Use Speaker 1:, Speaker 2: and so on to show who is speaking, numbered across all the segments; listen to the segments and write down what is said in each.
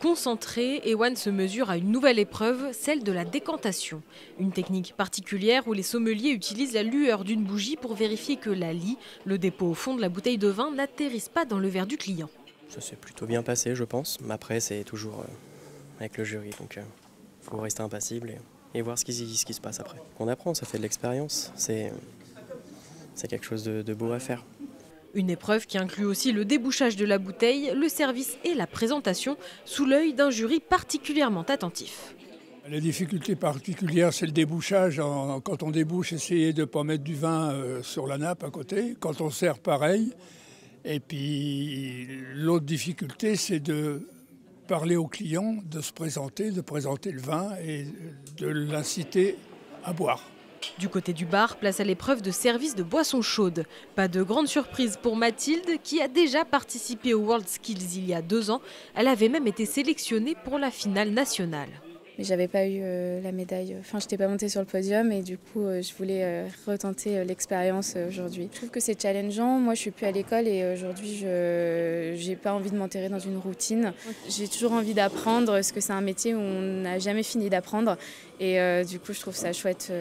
Speaker 1: Concentré, Ewan se mesure à une nouvelle épreuve, celle de la décantation. Une technique particulière où les sommeliers utilisent la lueur d'une bougie pour vérifier que la lie, le dépôt au fond de la bouteille de vin, n'atterrisse pas dans le verre du client.
Speaker 2: Ça s'est plutôt bien passé, je pense. Mais après, c'est toujours avec le jury, donc il faut rester impassible et voir ce qui se passe après. On apprend, ça fait de l'expérience. C'est quelque chose de beau à faire.
Speaker 1: Une épreuve qui inclut aussi le débouchage de la bouteille, le service et la présentation, sous l'œil d'un jury particulièrement attentif.
Speaker 3: La difficulté particulière, c'est le débouchage. Quand on débouche, essayer de ne pas mettre du vin sur la nappe à côté. Quand on sert, pareil. Et puis l'autre difficulté, c'est de parler au client, de se présenter, de présenter le vin et de l'inciter à boire.
Speaker 1: Du côté du bar, place à l'épreuve de service de boissons chaudes. Pas de grande surprise pour Mathilde, qui a déjà participé aux World Skills il y a 2 ans. Elle avait même été sélectionnée pour la finale nationale.
Speaker 4: Mais j'avais pas eu la médaille, enfin je n'étais pas montée sur le podium et du coup je voulais retenter l'expérience aujourd'hui. Je trouve que c'est challengeant, moi je suis plus à l'école et aujourd'hui je n'ai pas envie de m'enterrer dans une routine. J'ai toujours envie d'apprendre parce que c'est un métier où on n'a jamais fini d'apprendre et du coup je trouve ça chouette.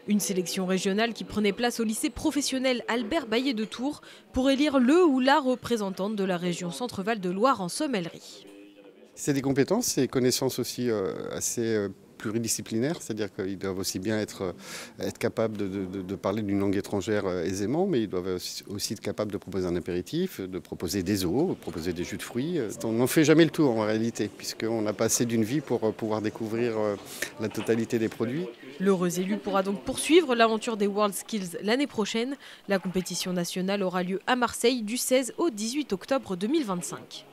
Speaker 1: Une sélection régionale qui prenait place au lycée professionnel Albert Baillet de Tours pour élire le ou la représentante de la région Centre-Val de Loire en sommellerie.
Speaker 5: C'est des compétences et connaissances aussi assez pluridisciplinaires, c'est-à-dire qu'ils doivent aussi bien être capables de parler d'une langue étrangère aisément, mais ils doivent aussi être capables de proposer un apéritif, de proposer des eaux, de proposer des jus de fruits. On n'en fait jamais le tour en réalité, puisqu'on n'a pas assez d'une vie pour pouvoir découvrir la totalité des produits.
Speaker 1: L'heureux élu pourra donc poursuivre l'aventure des World Skills l'année prochaine. La compétition nationale aura lieu à Marseille du 16 au 18 octobre 2025.